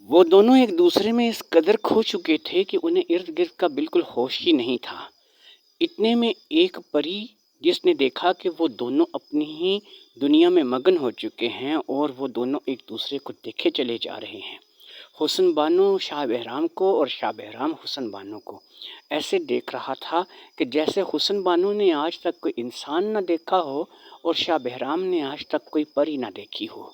وہ دونوں ایک دوسرے میں اس قدر کھو چکے تھے کہ انہیں ارد گرد کا بالکل ہوش ہی نہیں تھا۔ اتنے میں ایک پری جس نے دیکھا کہ وہ دونوں اپنی ہی دنیا میں مگن ہو چکے ہیں اور وہ دونوں ایک دوسرے کو دیکھے چلے جا رہے ہیں، حسن بانو شاہ بہرام کو اور شاہ بہرام حسن بانو کو ایسے دیکھ رہا تھا کہ جیسے حسن بانو نے آج تک کوئی انسان نہ دیکھا ہو اور شاہ بہرام نے آج تک کوئی پری نہ دیکھی ہو۔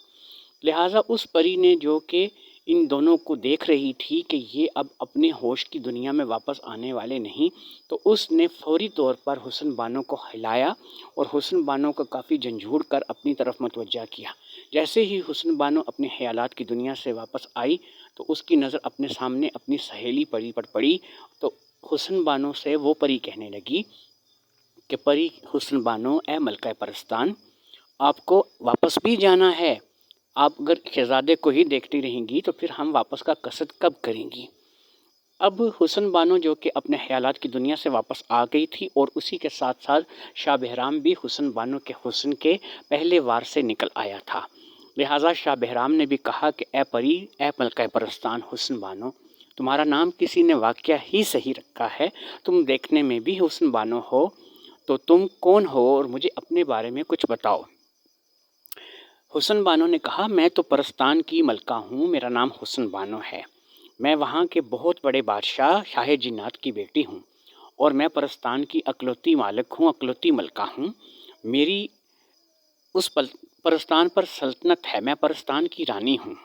لہٰذا اس پری نے جو کہ ان دونوں کو دیکھ رہی تھی کہ یہ اب اپنے ہوش کی دنیا میں واپس آنے والے نہیں، تو اس نے فوری طور پر حسن بانو کو ہلایا اور حسن بانو کو کافی جھنجھوڑ کر اپنی طرف متوجہ کیا۔ جیسے ہی حسن بانو اپنے خیالات کی دنیا سے واپس آئی تو اس کی نظر اپنے سامنے اپنی سہیلی پری پر پڑی، تو حسن بانو سے وہ پری کہنے لگی کہ پری حسن بانو، اے ملکہ پرستان، آپ کو واپس بھی جانا ہے؟ آپ اگر شہزادے کو ہی دیکھتی رہیں گی تو پھر ہم واپس کا قصد کب کریں گی؟ اب حسن بانو جو کہ اپنے خیالات کی دنیا سے واپس آ گئی تھی اور اسی کے ساتھ ساتھ شاہ بہرام بھی حسن بانو کے حسن کے پہلے وار سے نکل آیا تھا، لہٰذا شاہ بہرام نے بھی کہا کہ اے پری، اے ملکہ پرستان حسن بانو، تمہارا نام کسی نے واقعہ ہی صحیح رکھا ہے، تم دیکھنے میں بھی حسن بانو ہو، تو تم کون ہو اور مجھے اپنے بارے میں کچھ بتاؤ۔ حسن بانو نے کہا، میں تو پرستان کی ملکہ ہوں، میرا نام حسن بانو ہے، میں وہاں کے بہت بڑے بادشاہ شاہ جنات کی بیٹی ہوں اور میں پرستان کی اکلوتی مالک ہوں، اکلوتی ملکہ ہوں، میری اس پرستان پر سلطنت ہے، میں پرستان کی رانی ہوں۔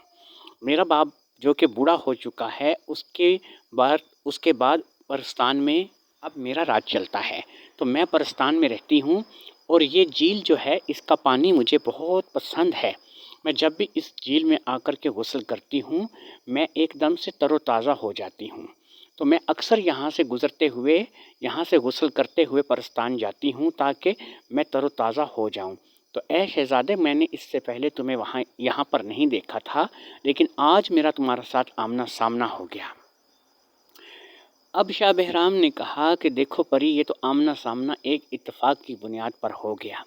میرا باپ جو کہ بوڑھا ہو چکا ہے، اس کے بعد پرستان میں اب میرا راج چلتا ہے، تو میں پرستان میں رہتی ہوں اور یہ جھیل جو ہے اس کا پانی مجھے بہت پسند ہے، میں جب بھی اس جھیل میں آ کر کے غسل کرتی ہوں میں ایک دم سے تر و تازہ ہو جاتی ہوں، تو میں اکثر یہاں سے گزرتے ہوئے، یہاں سے غسل کرتے ہوئے پرستان جاتی ہوں تاکہ میں تر و تازہ ہو جاؤں۔ تو اے شہزادے، میں نے اس سے پہلے تمہیں یہاں پر نہیں دیکھا تھا، لیکن آج میرا تمہارے ساتھ آمنا سامنا ہو گیا۔ اب شاہ بہرام نے کہا کہ دیکھو پری، یہ تو آمنا سامنا ایک اتفاق کی بنیاد پر ہو گیا،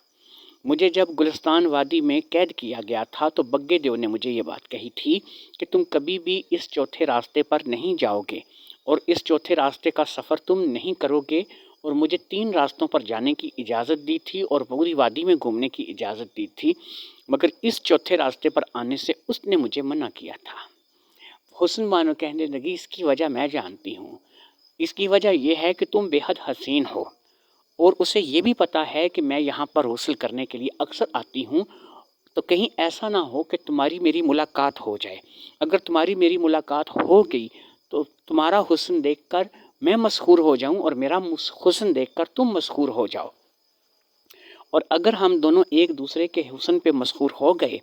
مجھے جب گلستان وادی میں قید کیا گیا تھا تو بگے دیو نے مجھے یہ بات کہی تھی کہ تم کبھی بھی اس چوتھے راستے پر نہیں جاؤ گے اور اس چوتھے راستے کا سفر تم نہیں کرو گے، اور مجھے 3 راستوں پر جانے کی اجازت دی تھی اور پوری وادی میں گھومنے کی اجازت دی تھی، مگر اس چوتھے راستے پر آنے سے اس نے مجھے منع کیا تھا۔ حسن بانو کہنے لگی، اس کی وجہ میں جانتی ہوں، اس کی وجہ یہ ہے کہ تم بے حد حسین ہو اور اسے یہ بھی پتا ہے کہ میں یہاں پر غسل کرنے کے لیے اکثر آتی ہوں، تو کہیں ایسا نہ ہو کہ تمہاری میری ملاقات ہو جائے، اگر تمہاری میری ملاقات ہو گئی تو تمہارا حسن دیکھ کر میں مسحور ہو جاؤں اور میرا حسن دیکھ کر تم مسحور ہو جاؤ، اور اگر ہم دونوں ایک دوسرے کے حسن پہ مسحور ہو گئے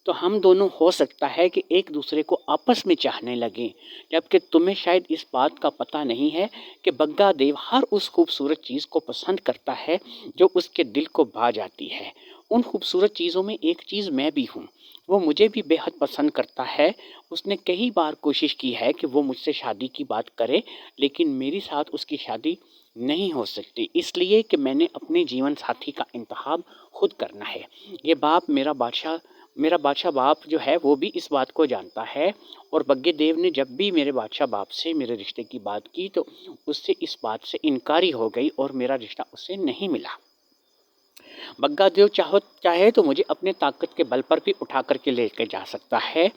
تو ہم دونوں ہو سکتا ہے کہ ایک دوسرے کو آپس میں چاہنے لگیں، جبکہ تمہیں شاید اس بات کا پتہ نہیں ہے کہ بگا دیو ہر اس خوبصورت چیز کو پسند کرتا ہے جو اس کے دل کو بھا جاتی ہے۔ ان خوبصورت چیزوں میں ایک چیز میں بھی ہوں، وہ مجھے بھی بے حد پسند کرتا ہے، اس نے کئی بار کوشش کی ہے کہ وہ مجھ سے شادی کی بات کرے، لیکن میری ساتھ اس کی شادی نہیں ہو سکتی، اس لیے کہ میں نے اپنے جیون ساتھی کا انتخاب خود کرنا ہے۔ یہ باپ میرا بادشاہ باپ جو ہے وہ بھی اس بات کو جانتا ہے، اور بگے دیو نے جب بھی میرے بادشاہ باپ سے میرے رشتے کی بات کی تو اس سے اس بات سے انکاری ہو گئی اور میرا رشتہ اس سے نہیں ملا۔ بگا دیو چاہے تو مجھے اپنے طاقت کے بل پر بھی اٹھا کر کے لے کے جا سکتا ہے،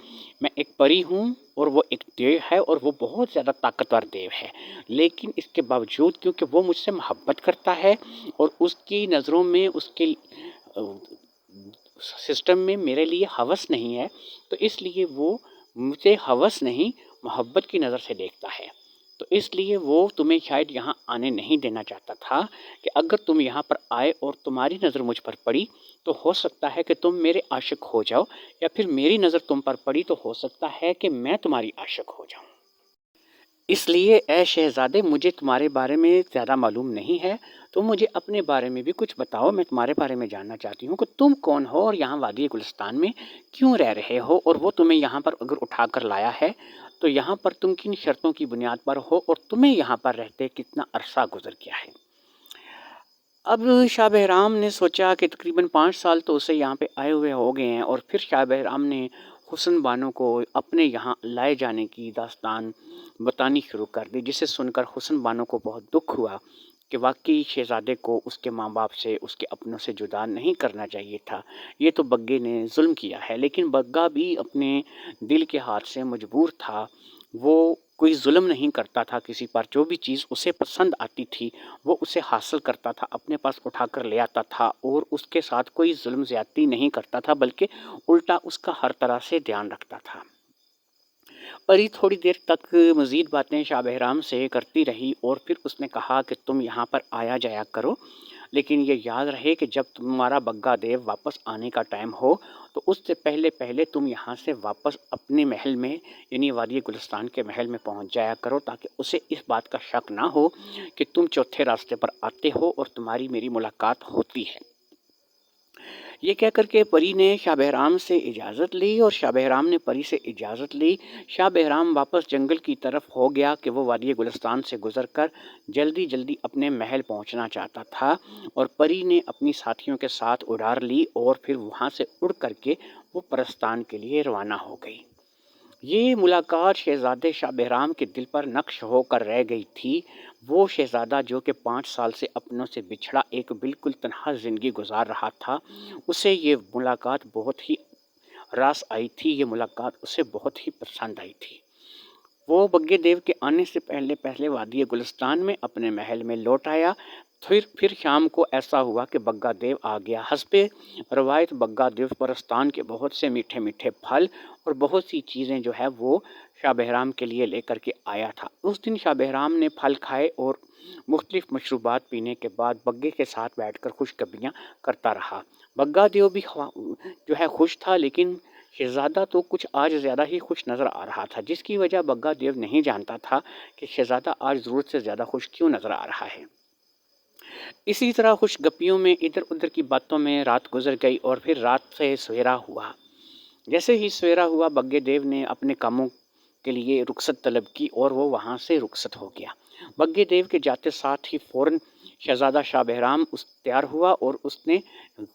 میں ایک پری ہوں اور وہ ایک دیو ہے اور وہ بہت زیادہ طاقتور دیو ہے، لیکن اس کے باوجود کیونکہ وہ مجھ سے محبت کرتا ہے اور اس کی نظروں میں اس کے سسٹم میں میرے لیے ہوس نہیں ہے، تو اس لیے وہ مجھے ہوس نہیں محبت کی نظر سے دیکھتا ہے، تو اس لیے وہ تمہیں شاید یہاں آنے نہیں دینا چاہتا تھا کہ اگر تم یہاں پر آئے اور تمہاری نظر مجھ پر پڑی تو ہو سکتا ہے کہ تم میرے عاشق ہو جاؤ، یا پھر میری نظر تم پر پڑی تو ہو سکتا ہے کہ میں تمہاری عاشق ہو جاؤں۔ اس لیے اے شہزادے، مجھے تمہارے بارے میں زیادہ معلوم نہیں ہے، تم مجھے اپنے بارے میں بھی کچھ بتاؤ، میں تمہارے بارے میں جاننا چاہتی ہوں کہ تم کون ہو اور یہاں وادی گلستان میں کیوں رہ رہے ہو، اور وہ تمہیں یہاں پر اگر اٹھا کر لایا ہے تو یہاں پر تم کن شرطوں کی بنیاد پر ہو اور تمہیں یہاں پر رہتے کتنا عرصہ گزر گیا ہے۔ اب شاہ بہرام نے سوچا کہ تقریباً 5 سال تو اسے یہاں پہ آئے ہوئے ہو گئے ہیں، اور پھر شاہ بہرام نے حسن بانو کو اپنے یہاں لائے جانے کی داستان بتانی شروع کر دی، جسے سن کر حسن بانو کو بہت دکھ ہوا کہ واقعی شہزادے کو اس کے ماں باپ سے، اس کے اپنوں سے جدا نہیں کرنا چاہیے تھا۔ یہ تو بگے نے ظلم کیا ہے، لیکن بگا بھی اپنے دل کے ہاتھ سے مجبور تھا۔ وہ کوئی ظلم نہیں کرتا تھا کسی پر، جو بھی چیز اسے پسند آتی تھی وہ اسے حاصل کرتا تھا، اپنے پاس اٹھا کر لے آتا تھا، اور اس کے ساتھ کوئی ظلم زیادتی نہیں کرتا تھا، بلکہ الٹا اس کا ہر طرح سے دھیان رکھتا تھا۔ پری تھوڑی دیر تک مزید باتیں شاہ بہرام سے کرتی رہی، اور پھر اس نے کہا کہ تم یہاں پر آیا جایا کرو، لیکن یہ یاد رہے کہ جب تمہارا بگا دیو واپس آنے کا ٹائم ہو تو اس سے پہلے تم یہاں سے واپس اپنے محل میں، یعنی وادی گلستان کے محل میں پہنچ جایا کرو، تاکہ اسے اس بات کا شک نہ ہو کہ تم چوتھے راستے پر آتے ہو اور تمہاری میری ملاقات ہوتی ہے۔ یہ کہہ کر کے پری نے شاہ بہرام سے اجازت لی، اور شاہ بہرام نے پری سے اجازت لی۔ شاہ بہرام واپس جنگل کی طرف ہو گیا کہ وہ وادی گلستان سے گزر کر جلدی جلدی اپنے محل پہنچنا چاہتا تھا، اور پری نے اپنی ساتھیوں کے ساتھ اڈار لی، اور پھر وہاں سے اڑ کر کے وہ پرستان کے لیے روانہ ہو گئی۔ یہ ملاقات شہزادے شاہ بہرام کے دل پر نقش ہو کر رہ گئی تھی۔ وہ شہزادہ جو کہ 5 سال سے اپنوں سے بچھڑا ایک بالکل تنہا زندگی گزار رہا تھا، اسے یہ ملاقات بہت ہی راس آئی تھی، یہ ملاقات اسے بہت ہی پسند آئی تھی۔ وہ بگے دیو کے آنے سے پہلے وادی گلستان میں اپنے محل میں لوٹ آیا۔ پھر شام کو ایسا ہوا کہ بگا دیو آ گیا۔ حسب روایت بگا دیو پرستان کے بہت سے میٹھے میٹھے پھل اور بہت سی چیزیں جو ہے وہ شاہ بہرام کے لیے لے کر کے آیا تھا۔ اس دن شاہ بہرام نے پھل کھائے اور مختلف مشروبات پینے کے بعد بگے کے ساتھ بیٹھ کر خوشخبریاں کرتا رہا۔ بگا دیو بھی جو ہے خوش تھا، لیکن شہزادہ تو کچھ آج زیادہ ہی خوش نظر آ رہا تھا، جس کی وجہ بگا دیو نہیں جانتا تھا کہ شہزادہ آج ضرورت سے زیادہ خوش کیوں نظر آ رہا ہے۔ اسی طرح خوش گپیوں میں، ادھر ادھر کی باتوں میں رات گزر گئی، اور پھر رات سے سویرا ہوا۔ جیسے ہی سویرا ہوا بگے دیو نے اپنے کاموں کے لیے رخصت طلب کی، اور وہ وہاں سے رخصت ہو گیا۔ بگے دیو کے جاتے ساتھ ہی فوراً شہزادہ شاہ بہرام تیار ہوا، اور اس نے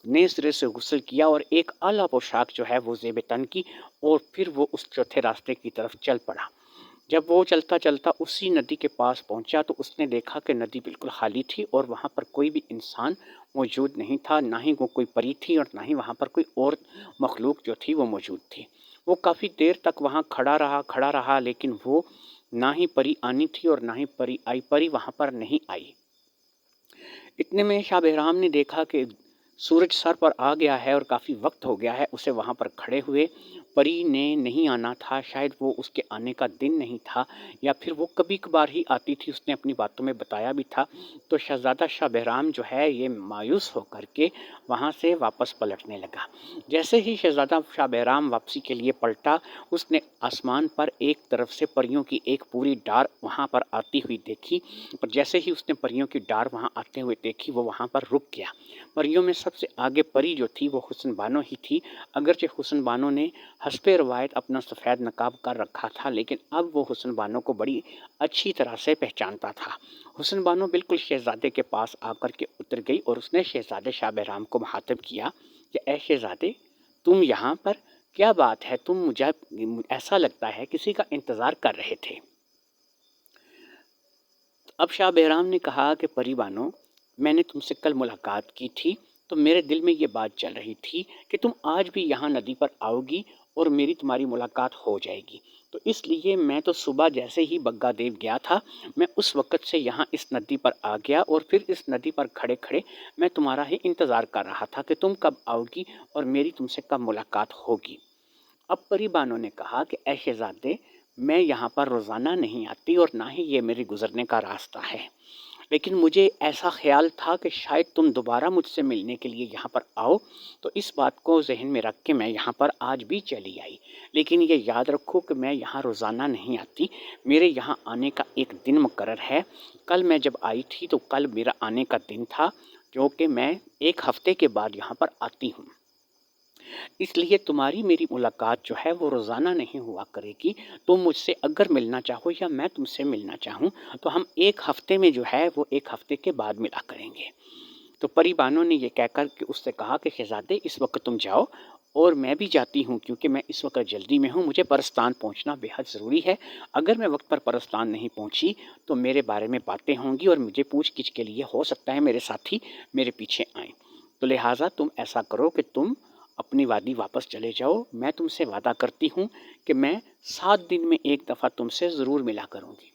نئے سرے سے غسل کیا اور ایک اعلیٰ پوشاک جو ہے وہ زیب تن کی، اور پھر وہ اس چوتھے راستے کی طرف چل پڑا۔ جب وہ چلتا چلتا اسی ندی کے پاس پہنچا تو اس نے دیکھا کہ ندی بالکل خالی تھی، اور وہاں پر کوئی بھی انسان موجود نہیں تھا، نہ ہی وہ کوئی پری تھی، اور نہ ہی وہاں پر کوئی اور مخلوق جو تھی وہ موجود تھی۔ وہ کافی دیر تک وہاں کھڑا رہا، لیکن وہ نہ ہی پری آنی تھی اور نہ ہی پری آئی، پری وہاں پر نہیں آئی۔ اتنے میں شاہ بہرام نے دیکھا کہ سورج سر پر آ گیا ہے اور کافی وقت ہو گیا ہے اسے وہاں پر کھڑے ہوئے۔ پری نے نہیں آنا تھا، شاید وہ اس کے آنے کا دن نہیں تھا، یا پھر وہ کبھی کبھار ہی آتی تھی، اس نے اپنی باتوں میں بتایا بھی تھا۔ تو شہزادہ شاہ بہرام جو ہے یہ مایوس ہو کر کے وہاں سے واپس پلٹنے لگا۔ جیسے ہی شہزادہ شاہ بہرام واپسی کے لیے پلٹا، اس نے آسمان پر ایک طرف سے پریوں کی ایک پوری ڈار وہاں پر آتی ہوئی دیکھی، اور جیسے ہی اس نے پریوں کی ڈار وہاں آتے ہوئے دیکھی وہ وہاں پر رک گیا۔ پریوں میں سب سے آگے پری جو تھی وہ حسن بانو ہی تھی۔ اگرچہ حسن بانو نے حسب روایت اپنا سفید نقاب کر رکھا تھا، لیکن اب وہ حسن بانو کو بڑی اچھی طرح سے پہچانتا تھا۔ حسن بانو بالکل شہزادے کے پاس آ کر کے اتر گئی، اور اس نے شہزادے شاہ بہرام کو مخاطب کیا کہ اے شہزادے، تم یہاں پر کیا بات ہے؟ تم مجھے ایسا لگتا ہے کسی کا انتظار کر رہے تھے۔ اب شاہ بہرام نے کہا کہ پری بانو، میں نے تم سے کل ملاقات کی تھی تو میرے دل میں یہ بات چل رہی تھی کہ تم آج بھی یہاں ندی پر آؤ گی اور میری تمہاری ملاقات ہو جائے گی، تو اس لیے میں تو صبح جیسے ہی بگا دیو گیا تھا میں اس وقت سے یہاں اس ندی پر آ گیا، اور پھر اس ندی پر کھڑے کھڑے میں تمہارا ہی انتظار کر رہا تھا کہ تم کب آؤ گی اور میری تم سے کب ملاقات ہوگی۔ اب پری بانو نے کہا کہ اے شہزادے، میں یہاں پر روزانہ نہیں آتی اور نہ ہی یہ میرے گزرنے کا راستہ ہے، لیکن مجھے ایسا خیال تھا کہ شاید تم دوبارہ مجھ سے ملنے کے لیے یہاں پر آؤ، تو اس بات کو ذہن میں رکھ کے میں یہاں پر آج بھی چلی آئی۔ لیکن یہ یاد رکھو کہ میں یہاں روزانہ نہیں آتی، میرے یہاں آنے کا ایک دن مقرر ہے۔ کل میں جب آئی تھی تو کل میرا آنے کا دن تھا، جو کہ میں 1 ہفتے کے بعد یہاں پر آتی ہوں۔ اس لیے تمہاری میری ملاقات جو ہے وہ روزانہ نہیں ہوا کرے گی۔ تم مجھ سے اگر ملنا چاہو یا میں تم سے ملنا چاہوں تو ہم 1 ہفتے میں جو ہے وہ 1 ہفتے کے بعد ملا کریں گے۔ تو پری بانو نے یہ کہہ کر کہ اس سے کہا کہ شہزادے، اس وقت تم جاؤ اور میں بھی جاتی ہوں کیونکہ میں اس وقت جلدی میں ہوں، مجھے پرستان پہنچنا بے حد ضروری ہے۔ اگر میں وقت پر پرستان نہیں پہنچی تو میرے بارے میں باتیں ہوں گی اور مجھے پوچھ گچھ کے لیے ہو سکتا ہے میرے ساتھی میرے پیچھے آئیں۔ تو لہٰذا تم ایسا کرو کہ تم اپنی وادی واپس چلے جاؤ، میں تم سے وعدہ کرتی ہوں کہ میں 7 دن میں ایک دفعہ تم سے ضرور ملا کروں گی۔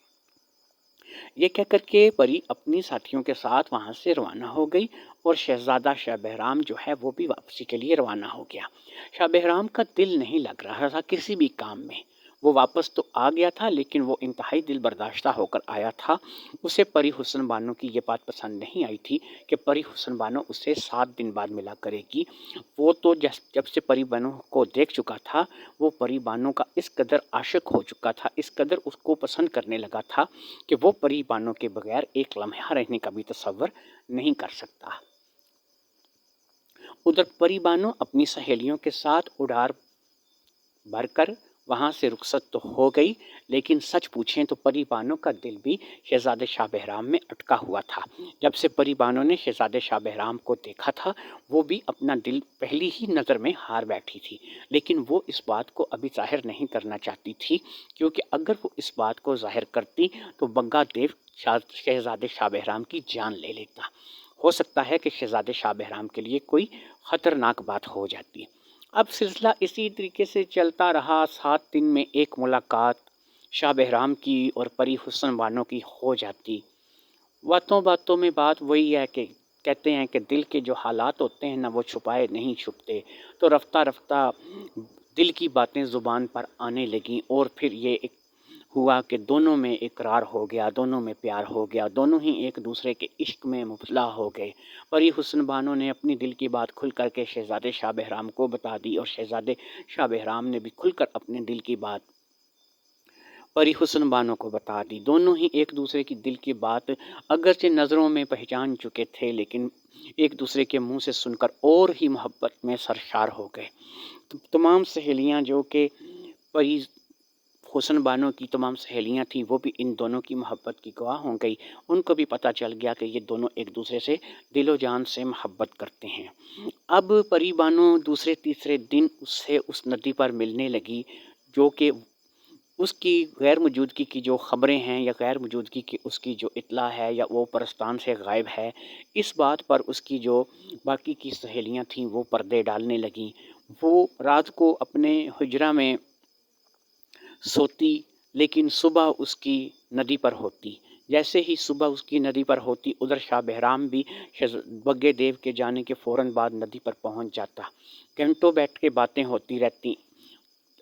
یہ کہہ کر کے پری اپنی ساتھیوں کے ساتھ وہاں سے روانہ ہو گئی اور شہزادہ شاہ بہرام جو ہے وہ بھی واپسی کے لیے روانہ ہو گیا۔ شاہ بہرام کا دل نہیں لگ رہا تھا کسی بھی کام میں۔ وہ واپس تو آ گیا تھا لیکن وہ انتہائی دل برداشتہ ہو کر آیا تھا۔ اسے پری حسن بانو کی یہ بات پسند نہیں آئی تھی کہ پری حسن بانو اسے 7 دن بعد ملا کرے گی۔ وہ تو جب سے پری بانو کو دیکھ چکا تھا وہ پری بانو کا اس قدر عاشق ہو چکا تھا، اس قدر اس کو پسند کرنے لگا تھا کہ وہ پری بانو کے بغیر ایک لمحہ رہنے کا بھی تصور نہیں کر سکتا۔ ادھر پری بانو اپنی سہیلیوں کے ساتھ اڈار بھر کر وہاں سے رخصت تو ہو گئی، لیکن سچ پوچھیں تو پری بانو کا دل بھی شہزادے شاہ بہرام میں اٹکا ہوا تھا۔ جب سے پری بانو نے شہزادے شاہ بہرام کو دیکھا تھا وہ بھی اپنا دل پہلی ہی نظر میں ہار بیٹھی تھی، لیکن وہ اس بات کو ابھی ظاہر نہیں کرنا چاہتی تھی، کیونکہ اگر وہ اس بات کو ظاہر کرتی تو بگا دیو شہزادے شاہ بہرام کی جان لے لیتا۔ ہو سکتا ہے کہ شہزادے شاہ بہرام کے لیے کوئی خطرناک بات ہو جاتی۔ اب سلسلہ اسی طریقے سے چلتا رہا۔ 7 دن میں ایک ملاقات شاہ بہرام کی اور پری حسن بانو کی ہو جاتی۔ باتوں باتوں میں بات وہی ہے کہ کہتے ہیں کہ دل کے جو حالات ہوتے ہیں نا وہ چھپائے نہیں چھپتے، تو رفتہ رفتہ دل کی باتیں زبان پر آنے لگیں اور پھر یہ ہوا کہ دونوں میں اقرار ہو گیا، دونوں میں پیار ہو گیا، دونوں ہی ایک دوسرے کے عشق میں مبتلا ہو گئے۔ پری حسن بانو نے اپنی دل کی بات کھل کر کے شہزادے شاہ بہرام کو بتا دی اور شہزادے شاہ بہرام نے بھی کھل کر اپنے دل کی بات پری حسن بانو کو بتا دی۔ دونوں ہی ایک دوسرے کی دل کی بات اگرچہ نظروں میں پہچان چکے تھے لیکن ایک دوسرے کے منہ سے سن کر اور ہی محبت میں سرشار ہو گئے۔ تمام سہیلیاں جو کہ پری حسن بانو کی تمام سہیلیاں تھیں وہ بھی ان دونوں کی محبت کی گواہ ہو گئی۔ ان کو بھی پتہ چل گیا کہ یہ دونوں ایک دوسرے سے دل و جان سے محبت کرتے ہیں۔ اب پری بانو دوسرے تیسرے دن اس ندی پر ملنے لگی جو کہ اس کی غیر موجودگی کی جو خبریں ہیں یا غیر موجودگی کی اس کی جو اطلاع ہے یا وہ پرستان سے غائب ہے، اس بات پر اس کی جو باقی کی سہیلیاں تھیں وہ پردے ڈالنے لگیں۔ وہ رات کو اپنے حجرہ میں سوتی لیکن صبح اس کی ندی پر ہوتی۔ جیسے ہی صبح اس کی ندی پر ہوتی ادھر شاہ بہرام بھی بگے دیو کے جانے کے فوراً بعد ندی پر پہنچ جاتا۔ گھنٹوں بیٹھ کے باتیں ہوتی رہتی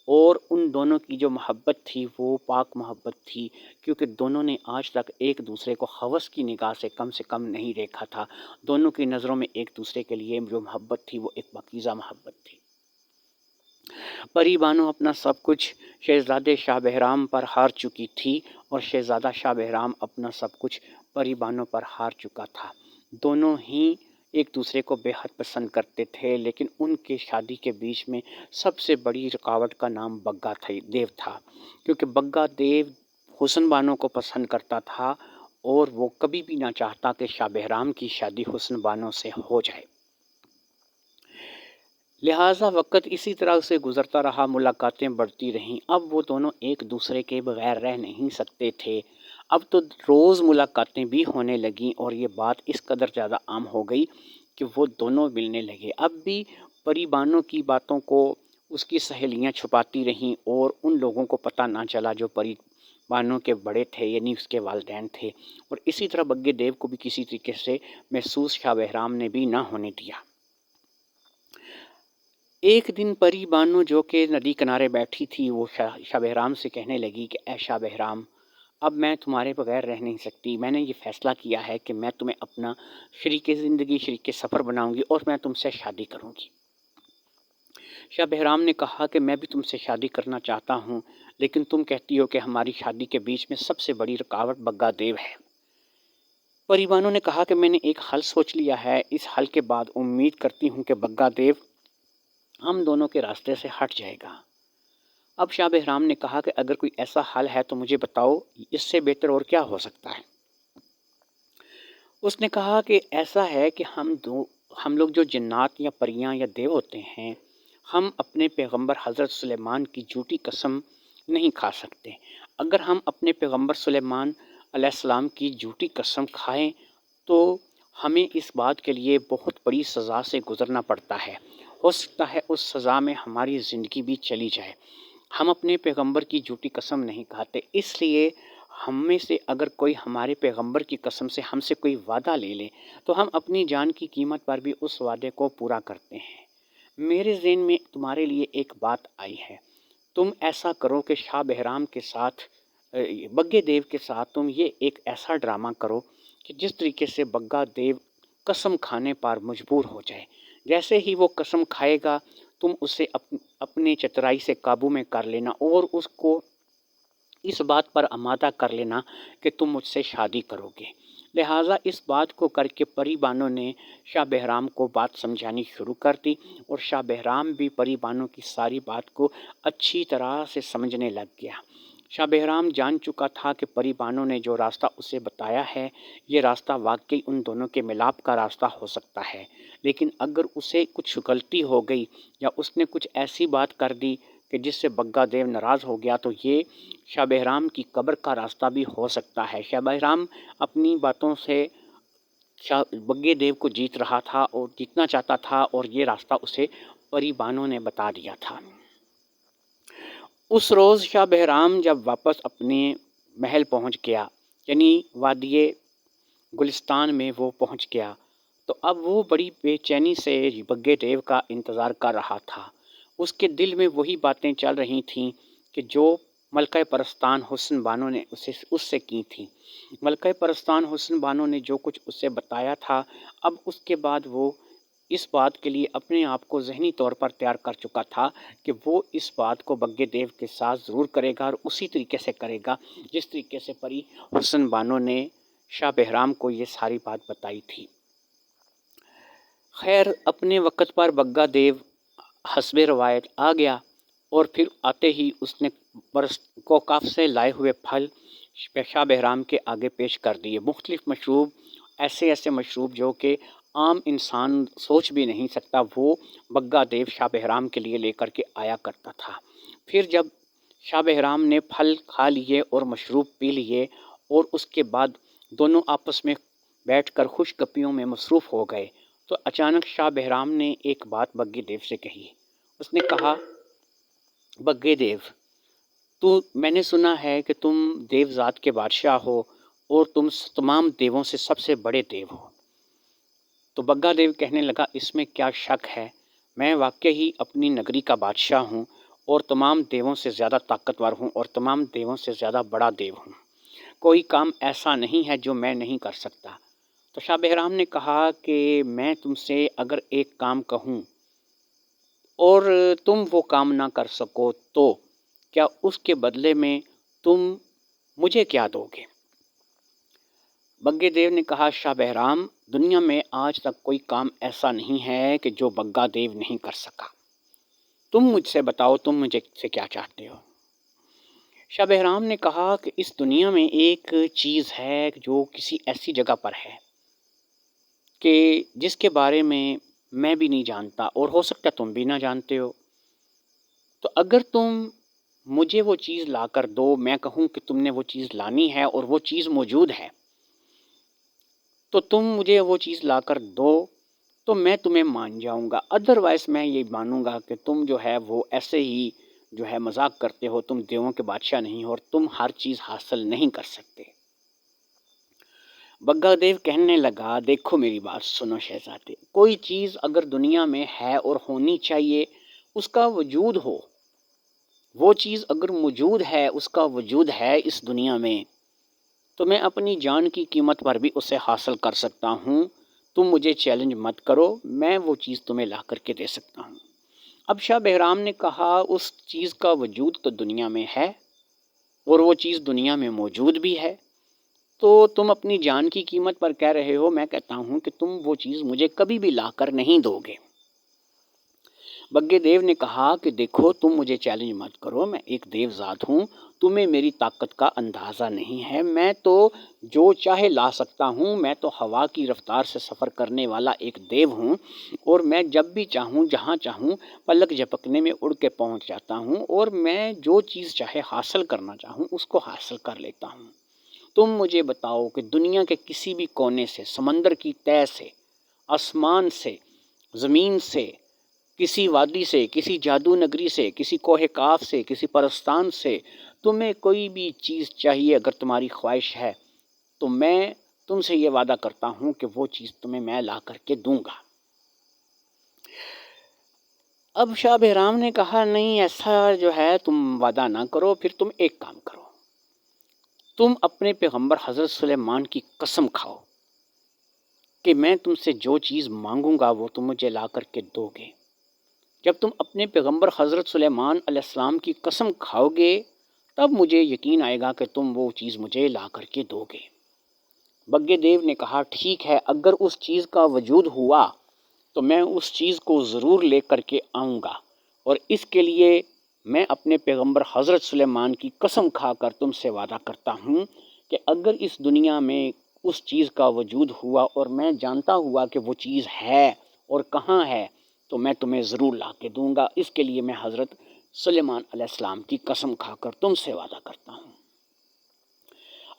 اور ان دونوں کی جو محبت تھی وہ پاک محبت تھی، کیونکہ دونوں نے آج تک ایک دوسرے کو ہوس کی نگاہ سے کم نہیں دیکھا تھا۔ دونوں کی نظروں میں ایک دوسرے کے لیے جو محبت تھی وہ ایک پاکیزہ محبت تھی۔ پری بانو اپنا سب کچھ شہزادے شاہ بہرام پر ہار چکی تھی اور شہزادہ شاہ بہرام اپنا سب کچھ پری بانو پر ہار چکا تھا۔ دونوں ہی ایک دوسرے کو بے حد پسند کرتے تھے، لیکن ان کے شادی کے بیچ میں سب سے بڑی رکاوٹ کا نام بگا دیو تھا، کیونکہ بگا دیو حسن بانو کو پسند کرتا تھا اور وہ کبھی بھی نہ چاہتا کہ شاہ بہرام کی شادی حسن بانو سے ہو جائے۔ لہٰذا وقت اسی طرح سے گزرتا رہا، ملاقاتیں بڑھتی رہیں۔ اب وہ دونوں ایک دوسرے کے بغیر رہ نہیں سکتے تھے۔ اب تو روز ملاقاتیں بھی ہونے لگیں اور یہ بات اس قدر زیادہ عام ہو گئی کہ وہ دونوں ملنے لگے۔ اب بھی پری بانو کی باتوں کو اس کی سہیلیاں چھپاتی رہیں اور ان لوگوں کو پتہ نہ چلا جو پری بانو کے بڑے تھے یعنی اس کے والدین تھے، اور اسی طرح بگے دیو کو بھی کسی طریقے سے محسوس شاہ بہرام نے بھی نہ ہونے دیا۔ ایک دن پری بانو جو کہ ندی کنارے بیٹھی تھی وہ شاہ بہرام سے کہنے لگی کہ اے شاہ بہرام، اب میں تمہارے بغیر رہ نہیں سکتی۔ میں نے یہ فیصلہ کیا ہے کہ میں تمہیں اپنا شریک زندگی، شریک سفر بناؤں گی اور میں تم سے شادی کروں گی۔ شاہ بہرام نے کہا کہ میں بھی تم سے شادی کرنا چاہتا ہوں، لیکن تم کہتی ہو کہ ہماری شادی کے بیچ میں سب سے بڑی رکاوٹ بگا دیو ہے۔ پری بانو نے کہا کہ میں نے ایک حل سوچ لیا ہے، اس حل کے بعد امید کرتی ہوں کہ بگا دیو ہم دونوں کے راستے سے ہٹ جائے گا۔ اب شاہ بہرام نے کہا کہ اگر کوئی ایسا حل ہے تو مجھے بتاؤ، اس سے بہتر اور کیا ہو سکتا ہے۔ اس نے کہا کہ ایسا ہے کہ ہم لوگ جو جنات یا پریاں یا دیو ہوتے ہیں، ہم اپنے پیغمبر حضرت سلیمان کی جھوٹی قسم نہیں کھا سکتے۔ اگر ہم اپنے پیغمبر سلیمان علیہ السلام کی جھوٹی قسم کھائیں تو ہمیں اس بات کے لیے بہت بڑی سزا سے گزرنا پڑتا ہے۔ ہو سکتا ہے اس سزا میں ہماری زندگی بھی چلی جائے۔ ہم اپنے پیغمبر کی جھوٹی قسم نہیں کھاتے، اس لیے ہم میں سے اگر کوئی ہمارے پیغمبر کی قسم سے ہم سے کوئی وعدہ لے لے تو ہم اپنی جان کی قیمت پر بھی اس وعدے کو پورا کرتے ہیں۔ میرے ذہن میں تمہارے لیے ایک بات آئی ہے۔ تم ایسا کرو کہ شاہ بہرام کے ساتھ بگے دیو کے ساتھ تم یہ ایک ایسا ڈرامہ کرو کہ جس طریقے سے بگا دیو قسم کھانے پر مجبور ہو جائے۔ جیسے ہی وہ قسم کھائے گا تم اسے اپنے چترائی سے قابو میں کر لینا اور اس کو اس بات پر آمادہ کر لینا کہ تم مجھ سے شادی کرو گے۔ لہٰذا اس بات کو کر کے پری بانو نے شاہ بہرام کو بات سمجھانی شروع کر دی اور شاہ بہرام بھی پری بانو کی ساری بات کو اچھی طرح سے سمجھنے لگ گیا۔ شاہ بہرام جان چکا تھا کہ پری بانو نے جو راستہ اسے بتایا ہے یہ راستہ واقعی ان دونوں کے ملاپ کا راستہ ہو سکتا ہے، لیکن اگر اسے کچھ غلطی ہو گئی یا اس نے کچھ ایسی بات کر دی کہ جس سے بگا دیو ناراض ہو گیا تو یہ شاہ بہرام کی قبر کا راستہ بھی ہو سکتا ہے۔ شاہ بہرام اپنی باتوں سے بگے دیو کو جیت رہا تھا اور جیتنا چاہتا تھا اور یہ راستہ اسے پری بانو نے بتا دیا تھا۔ اس روز شاہ بہرام جب واپس اپنے محل پہنچ گیا، یعنی وادی گلستان میں وہ پہنچ گیا، تو اب وہ بڑی بے چینی سے بگے دیو کا انتظار کر رہا تھا۔ اس کے دل میں وہی باتیں چل رہی تھیں کہ جو ملکہ پرستان حسن بانو نے اس سے کی تھیں۔ ملکہ پرستان حسن بانو نے جو کچھ اسے بتایا تھا، اب اس کے بعد وہ اس بات کے لیے اپنے آپ کو ذہنی طور پر تیار کر چکا تھا کہ وہ اس بات کو بگے دیو کے ساتھ ضرور کرے گا اور اسی طریقے سے کرے گا جس طریقے سے پری حسن بانو نے شاہ بہرام کو یہ ساری بات بتائی تھی۔ خیر اپنے وقت پر بگا دیو حسب روایت آ گیا اور پھر آتے ہی اس نے کوکاف سے لائے ہوئے پھل شاہ بہرام کے آگے پیش کر دیے۔ مختلف مشروب، ایسے مشروب جو کہ عام انسان سوچ بھی نہیں سکتا، وہ بگا دیو شاہ بہرام کے لیے لے کر کے آیا کرتا تھا۔ پھر جب شاہ بہرام نے پھل کھا لیے اور مشروب پی لیے اور اس کے بعد دونوں آپس میں بیٹھ کر خوش گپیوں میں مصروف ہو گئے تو اچانک شاہ بہرام نے ایک بات بگے دیو سے کہی۔ اس نے کہا، بگے دیو، میں نے سنا ہے کہ تم دیو ذات کے بادشاہ ہو اور تم تمام دیووں سے سب سے بڑے دیو ہو۔ تو بگا دیو کہنے لگا، اس میں کیا شک ہے، میں واقعی اپنی نگری کا بادشاہ ہوں اور تمام دیووں سے زیادہ طاقتور ہوں اور تمام دیووں سے زیادہ بڑا دیو ہوں۔ کوئی کام ایسا نہیں ہے جو میں نہیں کر سکتا۔ تو شاہ بہرام نے کہا کہ میں تم سے اگر ایک کام کہوں اور تم وہ کام نہ کر سکو تو کیا اس کے بدلے میں تم مجھے کیا دو گے؟ بگے دیو نے کہا، شاہ بہرام، دنیا میں آج تک کوئی کام ایسا نہیں ہے کہ جو بگا دیو نہیں کر سکا۔ تم مجھ سے بتاؤ تم مجھے سے کیا چاہتے ہو؟ شاہ بہرام نے کہا کہ اس دنیا میں ایک چیز ہے جو کسی ایسی جگہ پر ہے کہ جس کے بارے میں بھی نہیں جانتا اور ہو سکتا تم بھی نہ جانتے ہو۔ تو اگر تم مجھے وہ چیز لا کر دو، میں کہوں کہ تم نے وہ چیز لانی ہے اور وہ چیز موجود ہے، تو تم مجھے وہ چیز لا کر دو تو میں تمہیں مان جاؤں گا، ادروائز میں یہ مانوں گا کہ تم جو ہے وہ ایسے ہی جو ہے مذاق کرتے ہو، تم دیووں کے بادشاہ نہیں ہو اور تم ہر چیز حاصل نہیں کر سکتے۔ بگا دیو کہنے لگا، دیکھو میری بات سنو شہزادے، کوئی چیز اگر دنیا میں ہے اور ہونی چاہیے اس کا وجود ہو، وہ چیز اگر موجود ہے، اس کا وجود ہے اس دنیا میں، تو میں اپنی جان کی قیمت پر بھی اسے حاصل کر سکتا ہوں۔ تم مجھے چیلنج مت کرو، میں وہ چیز تمہیں لا کر کے دے سکتا ہوں۔ اب شاہ بہرام نے کہا، اس چیز کا وجود تو دنیا میں ہے اور وہ چیز دنیا میں موجود بھی ہے، تو تم اپنی جان کی قیمت پر کہہ رہے ہو، میں کہتا ہوں کہ تم وہ چیز مجھے کبھی بھی لا کر نہیں دو گے۔ بگے دیو نے کہا کہ دیکھو تم مجھے چیلنج مت کرو، میں ایک دیو ذات ہوں، تمہیں میری طاقت کا اندازہ نہیں ہے، میں تو جو چاہے لا سکتا ہوں، میں تو ہوا کی رفتار سے سفر کرنے والا ایک دیو ہوں، اور میں جب بھی چاہوں جہاں چاہوں پلک جھپکنے میں اڑ کے پہنچ جاتا ہوں، اور میں جو چیز چاہے حاصل کرنا چاہوں اس کو حاصل کر لیتا ہوں۔ تم مجھے بتاؤ کہ دنیا کے کسی بھی کونے سے، سمندر کی تہہ سے، آسمان سے، زمین سے، کسی وادی سے، کسی جادو نگری سے، کسی کوہ کاف سے، کسی پرستان سے تمہیں کوئی بھی چیز چاہیے، اگر تمہاری خواہش ہے تو میں تم سے یہ وعدہ کرتا ہوں کہ وہ چیز تمہیں میں لا کر کے دوں گا۔ اب شاہ بہرام نے کہا نہیں، ایسا جو ہے تم وعدہ نہ کرو، پھر تم ایک کام کرو، تم اپنے پیغمبر حضرت سلیمان کی قسم کھاؤ کہ میں تم سے جو چیز مانگوں گا وہ تم مجھے لا کر کے دو گے۔ جب تم اپنے پیغمبر حضرت سلیمان علیہ السلام کی قسم کھاؤ گے تب مجھے یقین آئے گا کہ تم وہ چیز مجھے لا کر کے دو گے۔ بگے دیو نے کہا ٹھیک ہے، اگر اس چیز کا وجود ہوا تو میں اس چیز کو ضرور لے کر کے آؤں گا، اور اس کے لیے میں اپنے پیغمبر حضرت سلیمان کی قسم کھا کر تم سے وعدہ کرتا ہوں کہ اگر اس دنیا میں اس چیز کا وجود ہوا اور میں جانتا ہوا کہ وہ چیز ہے اور کہاں ہے تو میں تمہیں ضرور لا کے دوں گا، اس کے لیے میں حضرت سلیمان علیہ السلام کی قسم کھا کر تم سے وعدہ کرتا ہوں۔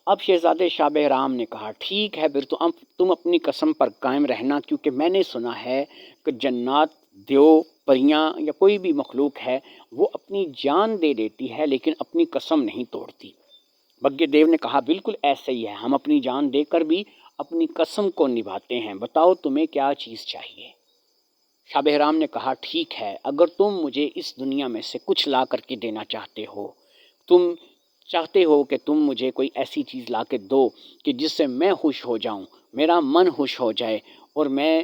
اب شہزادے شاہ بہرام نے کہا ٹھیک ہے، پھر تو تم اپنی قسم پر قائم رہنا، کیونکہ میں نے سنا ہے کہ جنات، دیو، پریاں یا کوئی بھی مخلوق ہے وہ اپنی جان دے دیتی ہے لیکن اپنی قسم نہیں توڑتی۔ بگے دیو نے کہا بالکل ایسا ہی ہے، ہم اپنی جان دے کر بھی اپنی قسم کو نبھاتے ہیں، بتاؤ تمہیں کیا چیز چاہیے۔ شاہ بہرام نے کہا ٹھیک ہے، اگر تم مجھے اس دنیا میں سے کچھ لا کر کے دینا چاہتے ہو، تم چاہتے ہو کہ تم مجھے کوئی ایسی چیز لا کے دو کہ جس سے میں خوش ہو جاؤں، میرا من خوش ہو جائے، اور میں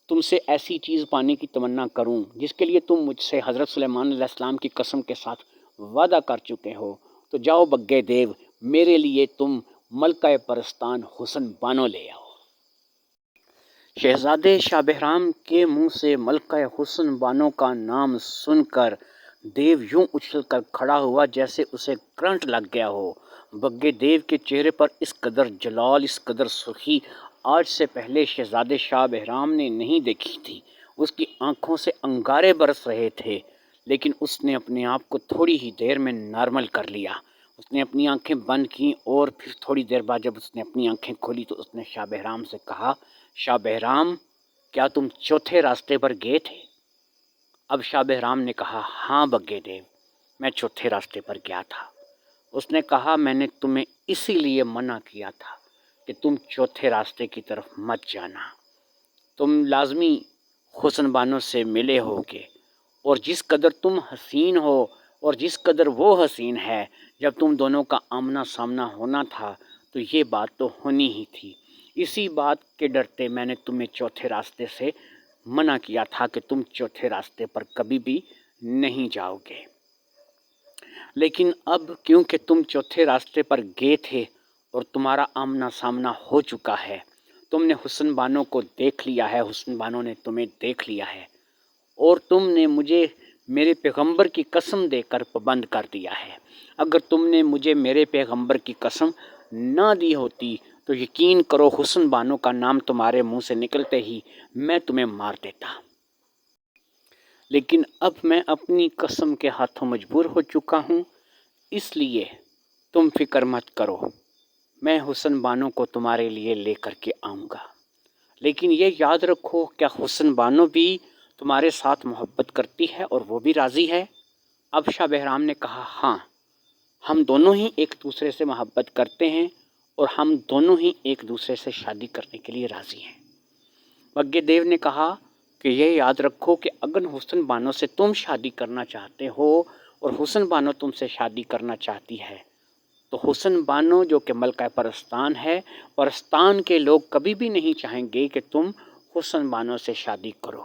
تم سے ایسی چیز پانے کی تمنا کروں جس کے لیے تم مجھ سے حضرت سلیمان علیہ السلام کی قسم کے ساتھ وعدہ کر چکے ہو، تو جاؤ بگے دیو، میرے لیے تم ملکہ پرستان حسن بانو لے آؤ۔ شہزادے شاہ بہرام کے منہ سے ملکہ حسن بانو کا نام سن کر دیو یوں اچھل کر کھڑا ہوا جیسے اسے کرنٹ لگ گیا ہو۔ بگے دیو کے چہرے پر اس قدر جلال، اس قدر سرخی آج سے پہلے شہزادے شاہ بہرام نے نہیں دیکھی تھی۔ اس کی آنکھوں سے انگارے برس رہے تھے، لیکن اس نے اپنے آپ کو تھوڑی ہی دیر میں نارمل کر لیا۔ اس نے اپنی آنکھیں بند کیں اور پھر تھوڑی دیر بعد جب اس نے اپنی آنکھیں کھولی تو اس نے شاہ بہرام سے کہا شاہ بہرام، کیا تم چوتھے راستے پر گئے تھے؟ اب شاہ بہرام نے کہا ہاں بگے دیو، میں چوتھے راستے پر گیا تھا۔ اس نے کہا میں نے تمہیں اسی لیے منع کیا تھا کہ تم چوتھے راستے کی طرف مت جانا، تم لازمی حسن بانو سے ملے ہوگے، اور جس قدر تم حسین ہو اور جس قدر وہ حسین ہے، جب تم دونوں کا آمنا سامنا ہونا تھا تو یہ بات تو ہونی ہی تھی۔ اسی بات کے ڈرتے میں نے تمہیں چوتھے راستے سے منع کیا تھا کہ تم چوتھے راستے پر کبھی بھی نہیں جاؤ گے، لیکن اب کیونکہ تم چوتھے راستے پر گئے تھے اور تمہارا آمنا سامنا ہو چکا ہے، تم نے حسن بانو کو دیکھ لیا ہے، حسن بانو نے تمہیں دیکھ لیا ہے، اور تم نے مجھے میرے پیغمبر کی قسم دے کر پابند کر دیا ہے۔ اگر تم نے مجھے میرے پیغمبر کی قسم نہ دی ہوتی تو یقین کرو حسن بانو کا نام تمہارے منہ سے نکلتے ہی میں تمہیں مار دیتا، لیکن اب میں اپنی قسم کے ہاتھوں مجبور ہو چکا ہوں، اس لیے تم فکر مت کرو، میں حسن بانو کو تمہارے لیے لے کر کے آؤں گا، لیکن یہ یاد رکھو کیا حسن بانو بھی تمہارے ساتھ محبت کرتی ہے اور وہ بھی راضی ہے؟ اب شاہ بہرام نے کہا ہاں، ہم دونوں ہی ایک دوسرے سے محبت کرتے ہیں اور ہم دونوں ہی ایک دوسرے سے شادی کرنے کے لیے راضی ہیں۔ بگے دیو نے کہا کہ یہ یاد رکھو کہ اگر حسن بانو سے تم شادی کرنا چاہتے ہو اور حسن بانو تم سے شادی کرنا چاہتی ہے تو حسن بانو جو کہ ملکہ پرستان ہے، پرستان کے لوگ کبھی بھی نہیں چاہیں گے کہ تم حسن بانو سے شادی کرو۔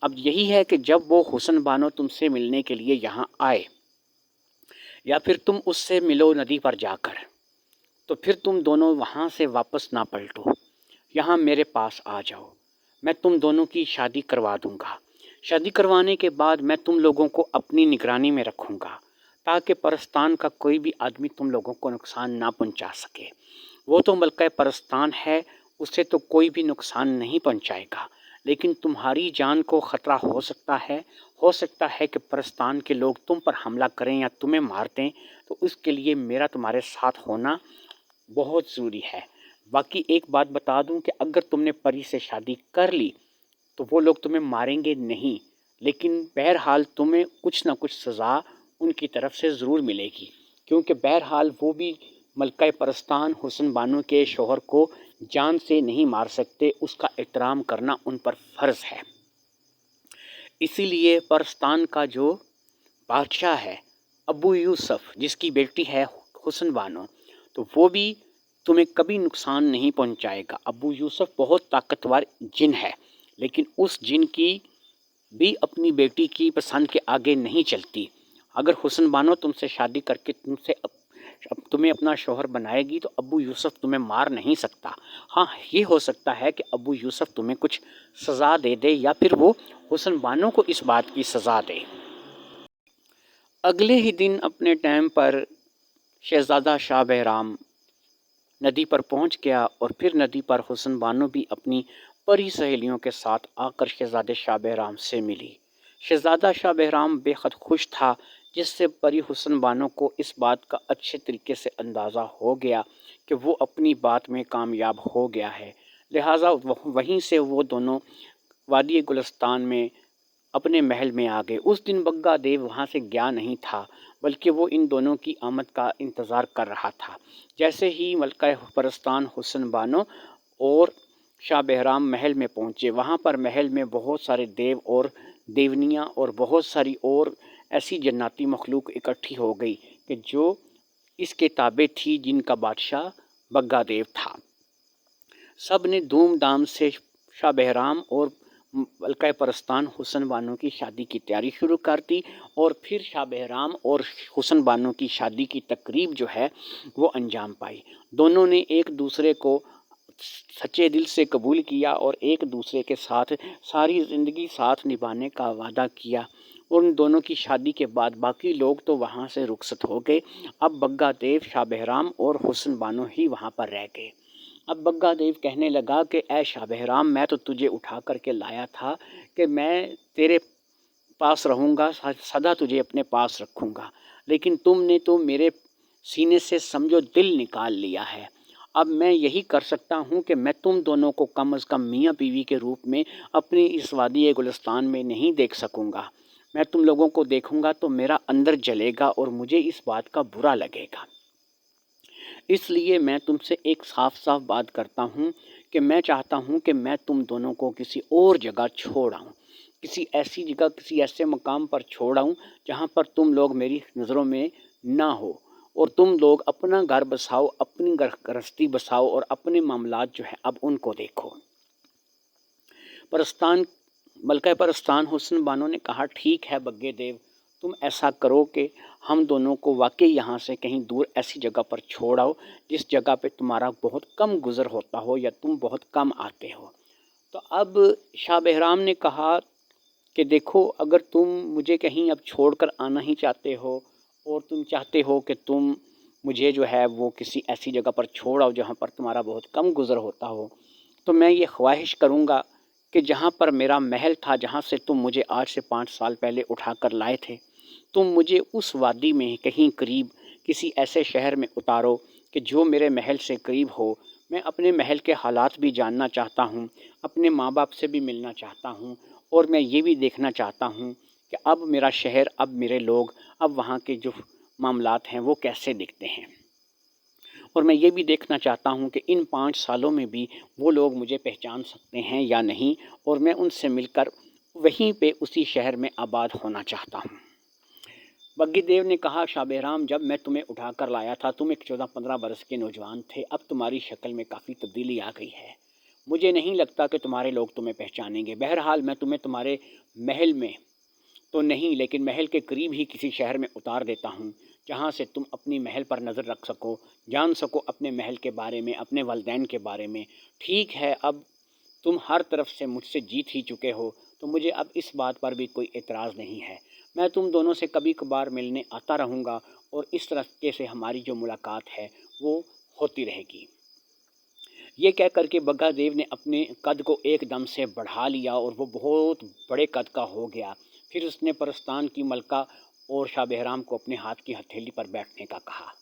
اب یہی ہے کہ جب وہ حسن بانو تم سے ملنے کے لیے یہاں آئے یا پھر تم اس سے ملو ندی پر جا کر، تو پھر تم دونوں وہاں سے واپس نہ پلٹو، یہاں میرے پاس آ جاؤ، میں تم دونوں کی شادی کروا دوں گا۔ شادی کروانے کے بعد میں تم لوگوں کو اپنی نگرانی میں رکھوں گا تاکہ پرستان کا کوئی بھی آدمی تم لوگوں کو نقصان نہ پہنچا سکے۔ وہ تو ملکہ پرستان ہے، اسے تو کوئی بھی نقصان نہیں پہنچائے گا، لیکن تمہاری جان کو خطرہ ہو سکتا ہے کہ پرستان کے لوگ تم پر حملہ کریں یا تمہیں مار دیں، تو اس کے لیے میرا تمہارے ساتھ ہونا بہت ضروری ہے۔ باقی ایک بات بتا دوں کہ اگر تم نے پری سے شادی کر لی تو وہ لوگ تمہیں ماریں گے نہیں، لیکن بہرحال تمہیں کچھ نہ کچھ سزا ان کی طرف سے ضرور ملے گی، کیونکہ بہرحال وہ بھی ملکہ پرستان حسن بانو کے شوہر کو جان سے نہیں مار سکتے، اس کا احترام کرنا ان پر فرض ہے۔ اسی لیے پرستان کا جو بادشاہ ہے ابو یوسف، جس کی بیٹی ہے حسن بانو، تو وہ بھی تمہیں کبھی نقصان نہیں پہنچائے گا۔ ابو یوسف بہت طاقتور جن ہے، لیکن اس جن کی بھی اپنی بیٹی کی پسند کے آگے نہیں چلتی۔ اگر حسن بانو تم سے شادی کر کے تمہیں اپنا شوہر بنائے گی تو ابو یوسف تمہیں مار نہیں سکتا۔ ہاں، یہ ہو سکتا ہے کہ ابو یوسف تمہیں کچھ سزا دے دے یا پھر وہ حسن بانو کو اس بات کی سزا دے۔ اگلے ہی دن اپنے ٹائم پر شہزادہ شاہ بہرام ندی پر پہنچ گیا، اور پھر ندی پر حسن بانو بھی اپنی پری سہیلیوں کے ساتھ آ کر شہزادے شاہ بہرام سے ملی۔ شہزادہ شاہ بہرام بے حد خوش تھا، جس سے پری حسن بانو کو اس بات کا اچھے طریقے سے اندازہ ہو گیا کہ وہ اپنی بات میں کامیاب ہو گیا ہے، لہٰذا وہیں سے وہ دونوں وادی گلستان میں اپنے محل میں آ گئے۔ اس دن بگا دیو وہاں سے گیا نہیں تھا، بلکہ وہ ان دونوں کی آمد کا انتظار کر رہا تھا۔ جیسے ہی ملکہ پرستان حسن بانو اور شاہ بہرام محل میں پہنچے، وہاں پر محل میں بہت سارے دیو اور دیونیاں اور بہت ساری اور ایسی جناتی مخلوق اکٹھی ہو گئی کہ جو اس کے تابع تھی، جن کا بادشاہ بگا دیو تھا۔ سب نے دھوم دھام سے شاہ بہرام اور ملکہ پرستان حسن بانو کی شادی کی تیاری شروع کر دی، اور پھر شاہ بہرام اور حسن بانو کی شادی کی تقریب جو ہے وہ انجام پائی۔ دونوں نے ایک دوسرے کو سچے دل سے قبول کیا اور ایک دوسرے کے ساتھ ساری زندگی ساتھ نبھانے کا وعدہ کیا۔ ان دونوں کی شادی کے بعد باقی لوگ تو وہاں سے رخصت ہو گئے۔ اب بگا دیو، شاہ بہرام اور حسن بانو ہی وہاں پر رہ گئے۔ اب بگا دیو کہنے لگا کہ اے شاہ بہرام، میں تو تجھے اٹھا کر کے لایا تھا کہ میں تیرے پاس رہوں گا، سدا تجھے اپنے پاس رکھوں گا، لیکن تم نے تو میرے سینے سے سمجھو دل نکال لیا ہے۔ اب میں یہی کر سکتا ہوں کہ میں تم دونوں کو کم از کم میاں بیوی کے روپ میں اپنی اس وادی گلستان میں نہیں دیکھ سکوں گا۔ میں تم لوگوں کو دیکھوں گا تو میرا اندر جلے گا اور مجھے اس بات کا برا لگے گا۔ اس لیے میں تم سے ایک صاف صاف بات کرتا ہوں کہ میں چاہتا ہوں کہ میں تم دونوں کو کسی اور جگہ چھوڑ آؤں، کسی ایسی جگہ، کسی ایسے مقام پر چھوڑ آؤں جہاں پر تم لوگ میری نظروں میں نہ ہو، اور تم لوگ اپنا گھر بساؤ، اپنی گرہستی بساؤ اور اپنے معاملات جو ہے اب ان کو دیکھو۔ ملکہ پرستان حسن بانو نے کہا، ٹھیک ہے بگے دیو، تم ایسا کرو کہ ہم دونوں کو واقعی یہاں سے کہیں دور ایسی جگہ پر چھوڑ آؤ جس جگہ پہ تمہارا بہت کم گزر ہوتا ہو یا تم بہت کم آتے ہو۔ تو اب شاہ بہرام نے کہا کہ دیکھو، اگر تم مجھے کہیں اب چھوڑ کر آنا ہی چاہتے ہو اور تم چاہتے ہو کہ تم مجھے جو ہے وہ کسی ایسی جگہ پر چھوڑ آؤ جہاں پر تمہارا بہت کم گزر ہوتا ہو، تو میں یہ خواہش کروں گا کہ جہاں پر میرا محل تھا، جہاں سے تم مجھے آج سے 5 سال پہلے اٹھا کر لائے تھے، تم مجھے اس وادی میں کہیں قریب کسی ایسے شہر میں اتارو کہ جو میرے محل سے قریب ہو۔ میں اپنے محل کے حالات بھی جاننا چاہتا ہوں، اپنے ماں باپ سے بھی ملنا چاہتا ہوں، اور میں یہ بھی دیکھنا چاہتا ہوں کہ اب میرا شہر، اب میرے لوگ، اب وہاں کے جو معاملات ہیں وہ کیسے دکھتے ہیں، اور میں یہ بھی دیکھنا چاہتا ہوں کہ ان 5 سالوں میں بھی وہ لوگ مجھے پہچان سکتے ہیں یا نہیں، اور میں ان سے مل کر وہیں پہ اسی شہر میں آباد ہونا چاہتا ہوں۔ بگی دیو نے کہا، شاہ بہرام، جب میں تمہیں اٹھا کر لایا تھا تم ایک 14-15 برس کے نوجوان تھے، اب تمہاری شکل میں کافی تبدیلی آ گئی ہے، مجھے نہیں لگتا کہ تمہارے لوگ تمہیں پہچانیں گے۔ بہرحال میں تمہیں تمہارے محل میں تو نہیں، لیکن محل کے قریب ہی کسی شہر میں اتار دیتا ہوں جہاں سے تم اپنی محل پر نظر رکھ سکو، جان سکو اپنے محل کے بارے میں، اپنے والدین کے بارے میں۔ ٹھیک ہے، اب تم ہر طرف سے مجھ سے جیت ہی چکے ہو، تو مجھے اب اس بات پر بھی کوئی اعتراض نہیں ہے، میں تم دونوں سے کبھی کبھار ملنے آتا رہوں گا اور اس طریقے سے ہماری جو ملاقات ہے وہ ہوتی رہے گی۔ یہ کہہ کر کے بگھا دیو نے اپنے قد کو ایک دم سے بڑھا لیا اور وہ بہت بڑے قد کا ہو گیا۔ پھر اس نے پرستان کی ملکہ اور شاہ بہرام کو اپنے ہاتھ کی ہتھیلی پر بیٹھنے کا کہا۔